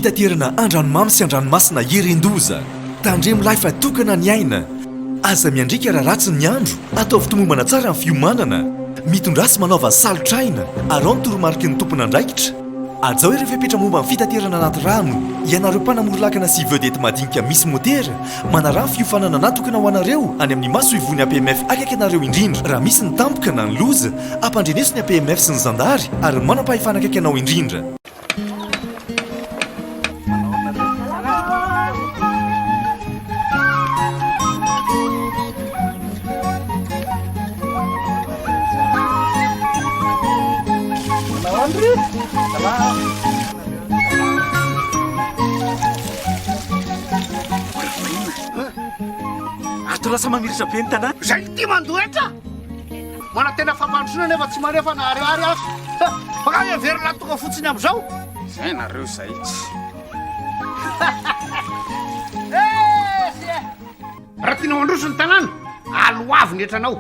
fitaterana andranomamy sy andranomasina iren-doza tandremo lahy fa tokana ny aina aza miandrika raha ratsy ny andro atao fitomombana tsara ny fiomanana mitondrasy manaova salotraina arao ny toromarika ny tompona andraikitra azao ireo fepetra momba ny fitaterana anaty rano ianareo mpanamory-lakana sy vedety madinika misy motera manarah ny fiofanana natokana ho anareo any amin'ny maso ivony APMF akaiky anareo indrindra raha misy ny tampoka na ny loza ampandreneso ny APMF sy ny zandary ary manam-pahefana akaiky anao indrindra. Ato lasa mamiritra be ny tanàna. Zay ty mandoetra. Mana tena fampandrosoana nefa tsy manefa na ariary azy. Baka everina tonga fotsiny am'izao. Zay nareo zay tsy. Raha tianao androso ny tanàna, aloavy ny etranao.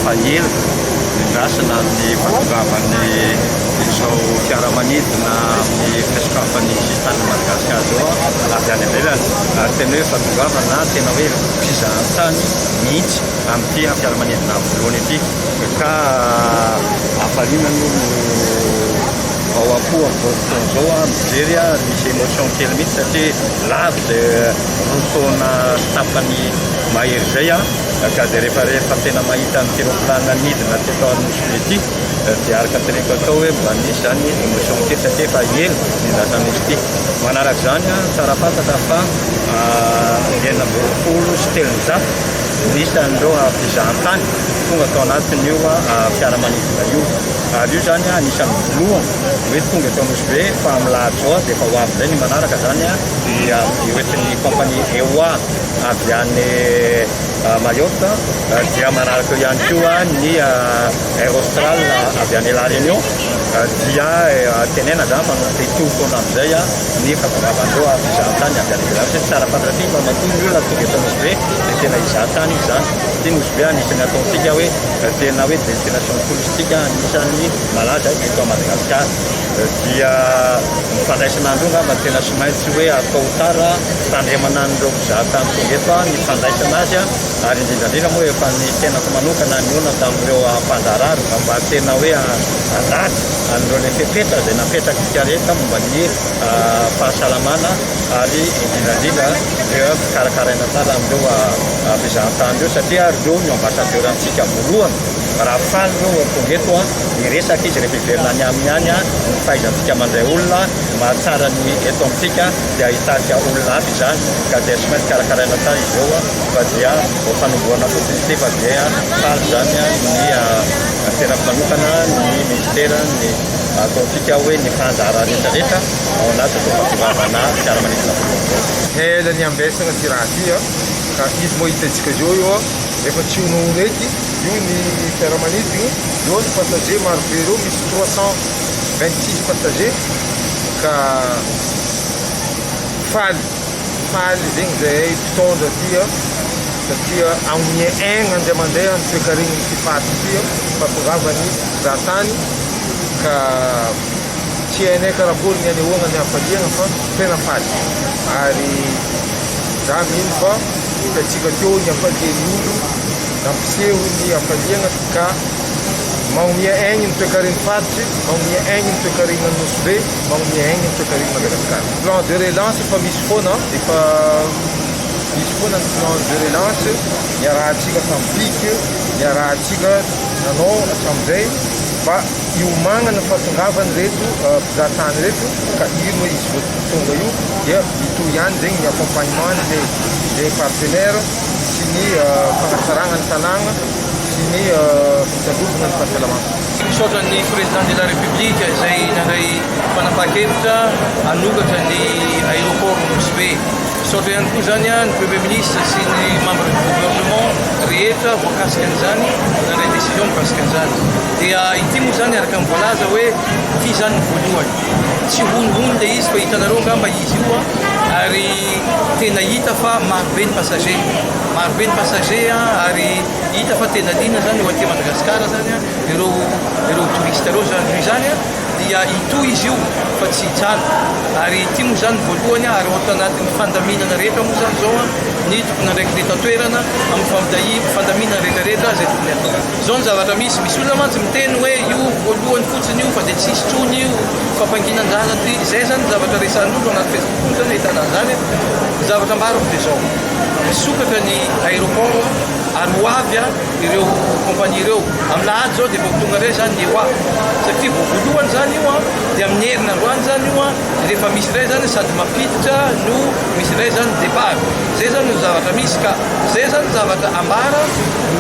Fahelo mindrasana amin'ny fanongavan'ny izao fiaramanidina amin'ny fisokafan'ny tany Madagasikara zao avy any ivelany ary tena hoe fatongavana tena hoe fizahantany mihitsy amin'ity fiaramanidina voalohany ity ka afariana no ao akoho amin'izao fotoana izao mijery misy émotion kely mihitsy satria lavo dia rotaona tapany mahery zay ka dia rehefa tena mahita nyteroplanina nidina teto Anosibe ity dia araka teneko atao hoe mba nisy zany émotion kely satria efa ela nindrasan'izy ity. Manaraka zany tsara fantatra fa enina amby roapolo sy telonjato nisy an'ireo fizahantany tonga tao anatiny io fiaramanidina io ary io zany anisan'ny voalohany hoe tonga eto Anosibe fa milahatra zao dia efa ho avy zay ny manaraka zany dia hoentin'ny compagnie EOA avy any Mayotte dia manaraka ihany koa ny Aerostral avy any La Réunion dia tenena zany fa fito taona amin'izay ny fampangavandreo fizahantany avy any ivelany satria tsara fantatra ty mba matonga olona tonga eto Anosibe dia tena hizahantany izy zany. Ty Anosibe anisany ataontsika hoe tena hoe destination touristique anisan'ny malaza eto Madagasikara dia fandraisan'andro ngamba tena sy maintsy hoe atao tara tandremana an'ireo mpizahatany tonga eto ny fandraisana azy ary indrindrandrindra moa efa ny tenako manokana ny ona tamin'ireo mpandarary mba tena hoe andary andreo fepetra zay napetraksika rehetra momba ny fahasalamana ary indrindrandrindra reo fikarakaraina tsara amreo mpizahatany reo satria reo no ambassadeurantsika voalohany raha faly reo tonga eto miresaka izy rehefa iverina any aminy any ny fahaizantsika mandray olona mahatsara ny eto amintsika dia ahitantsika olona hafa izany ka dia sy maintsy karakaraina tsara izy eo fa dia fanomboana fotsiny fa dia faly zany ny tena-panokana ny ministera ny ataontsika hoe ny fanjara rehetrarehetra ao anaty fampivavana fiaramanidina hela ny ambesana ty raha ty ka izy moa hitantsika zao io efa tsy honohono eky io ny fiaramanidiny io ny passager maro be reo misy 326 passager ka faly zegny zay mpitondra ty satria amin'ny aigna andray mandeha ny toekariny ny fifaty ty fahatongavany zahatany ka tsy hainay karakory ny anehoana ny hafaliana fa tena faly ary za mino fa hitatsika teo ny hafaliany olo nampiseho ny hafaliana ka magnomia aigny ny toekariny fatitry magnomia aigny ny toekarina Nosbe magnomia aigny ny toekariny Madagasikara plan de relance efa misy foana efa misy foana ny plan de relance niarahantsika tamin'ny niarahantsika nanao hatramin'izay mba hiomagna ny fahatongavany reto mpizahatany reto ka ino izy vao tonga io dia mitohy ihany zegny ny accompagnement zay partenaire sy ny fanatsarana ny tanàna sy ny fisalovana ny fahasalamana. Misaotra ny président de la république izay nandray fanapahan-kevitra hanokatra ny aéroport Nosbe. Misaotra ihany koa zany ny premier ministre sy ny membre du gouvernement rehetra voakasika an'izany nandray décision mikasika an'izany. Dia ity moa zany araka mivolaza hoe ity zany ny voalohany. Tsy honohono le izy fa hitanareo ngamba izy io ary tena hita fa marobe ny passager. Marobe ny passager ary hita fa tena liana zany eo aty Madagasikara zany ireo touriste reo zany dia itoy izy io fa tsy hitsara ary ity moa zany voalohany ary ohatra anatin'ny fandaminana rehetra moa zany zao ny tokony ndraiky leta toerana amin'ny fandaminana rehetrarehetra zay tokony atao zao ny zavatra misy olona mantsy miteny hoe io voalohany fotsiny io fa dia tsisy trony io fampanginan-jana ty zay zany zavatra resan'olo anaty Facebook zany ahitana zany zavatra mbaroko dia zao misokatra ny aéroport ary ho avy ireo compagnie ireo amin'ny lahady zao dia vao tonga ray zany ny hoa satria vao voalohany zany io dia amin'ny herinandroany zany io rehefa misy ray zany sady mampiditra no misy ray zany départ zay zany no zavatra misy ka zay zany zavatra ambara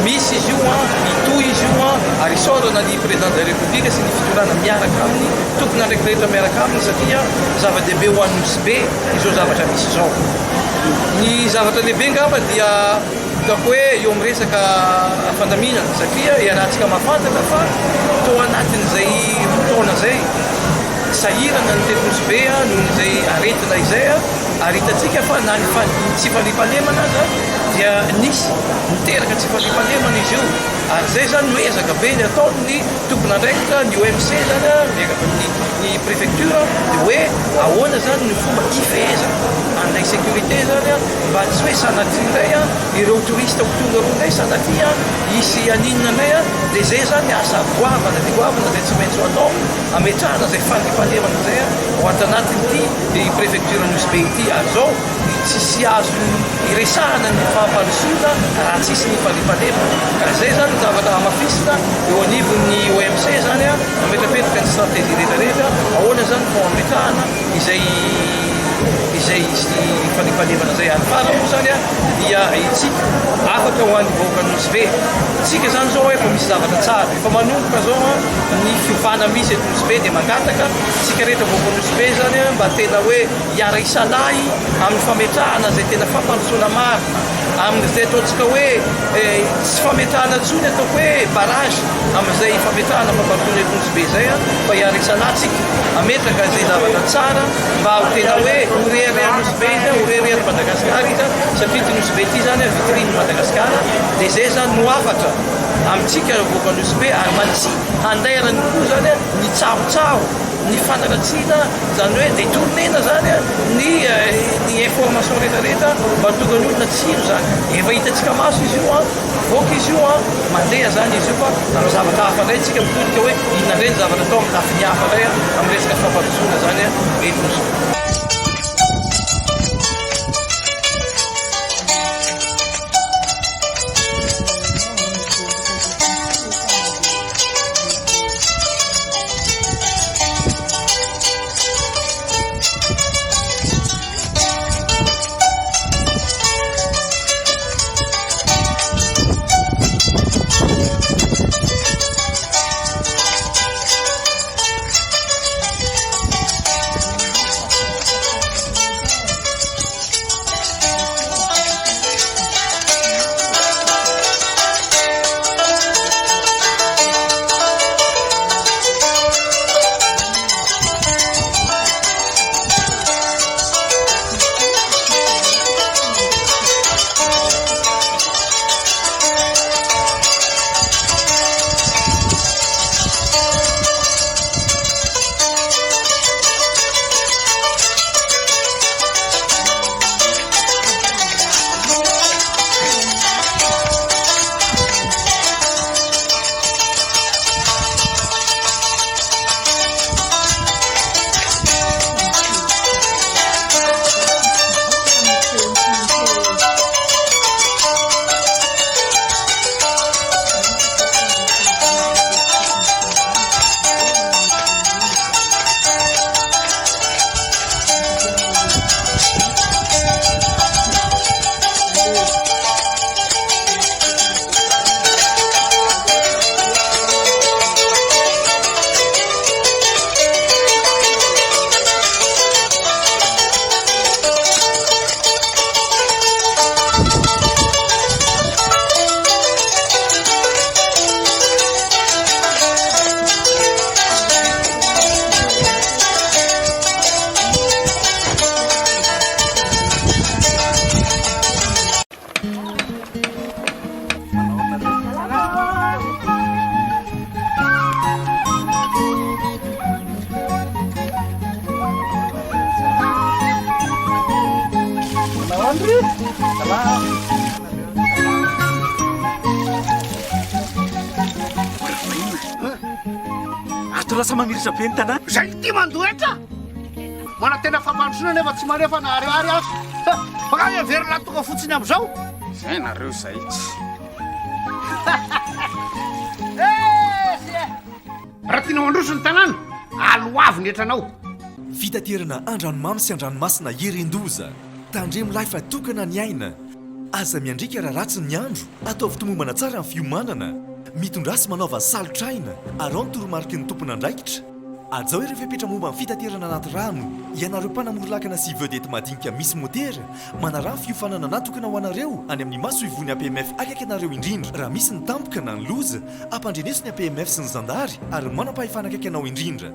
misy izy io mitohy izy io ary sorana ny président de la république sy ny fitorana miaraka aminy tokony andraiky rehetra miaraka aminy satria zava-dehibe ho an'ny Nosbe izao zavatra misy zao ny zavatra lehibe ngamba dia hitako hoe eo amin'ny resaka fandaminana satria iarahantsika mahafantatra fa tao anatin'izay fotoana zay sahirana ny tety Nosbe noho izay aretina izay ary hitatsika fa na ny tsy falipalemana aza dia nisy miteraka tsy falipalemana izy io ary zay zany no ezaka be ny ataony tokony andraikitra ny OMC zany miaraka ny préfecture dia hoe ahoana zany ny fomba ifehezana an'ilay sécurité zany mba tsy hoe sanaty indray ireo touriste ho tonga roa indray sanaty hisy aninona indray dia zay zany asa goavana zay tsy maintsy atao ametrahana zay falipalemana zay ao atanatin'ity préfecture Nosbe ity ary zao tsisy azo iresahana ny fahampandrosoana raha tsisy ny falipalemana ka zay zany zavatra amafisina eo anivon'ny OMC zany ametrapetraka ny stratégie rehetrarehetra ahoana zany fo ametrahana izay falipalemana zay ary fara moa zany dia itsika afaka ho an'ny vahoaka Nosbe tsika zany zao efa misy zavatra tsara efa manomboka zao ny fiovana misy eto Nosbe dia mangataka tsika rehetra vahoaka Nosbe zany mba tena hoe hiara isalahy amin'ny fametrahana zay tena fampandrosoana maro amin'izay ataontsika hoe tsy fametrahana tsony ataoko hoe barage amin'izay fametrahana fampandrosoana eto Nosbe zay fa hiara isalahy tsika ametraka zay zavatra tsara mba ho tena hoe horery Nosbe izy horery Madagasikara izy satria ty Nosbe ty zany vitrine Madagasikara dia zay zany no afatra amintsika vahoaka Nosbe ary mantsy handairany koa zany ny tsaotsaho ny fanaratsiana zany hoe détournena zany ny information rehetrarehetra mba tokony olona tsiro zany efa hitantsika maso izy io voaka izy io mandeha zany izy io fa amin'ny zavatra hafa indray tsika mitodika hoe inona indray ny zavatra atao amin'ny tafiny hafa indray amin'ny resaka fampandrosoana zany rehetra. Ato lasa mamiritra be ny tanàna. Zay ty mandoetra mana tena fampandrosoana nefa tsy manefa na ariary azo fakay everina tonga fotsiny am'izao zay nareo zay tsy raha tianao androso ny tanàna aloavy ny etranao. Fitaterana andranomamy sy andranomasina Herendoza tandremo lahy fa tokana ny aina. Aza miandrika raha ratsy ny andro ataovy tomombana tsara ny fiomanana mitondrasy manaova salotraina arao ny toromarika ny tompona andraikitra. Azao ireo fepetra momba ny fitaterana anaty rano ianareo mpanamory-lakana sy vedety madinika misy motera manarano fiofanana natokana ho anareo any amin'ny maso ivony APMF akaiky anareo indrindra. Raha misy ny tampoka na ny loza ampandreneso ny APMF sy ny zandary ary manampahifanakaiky anao indrindra.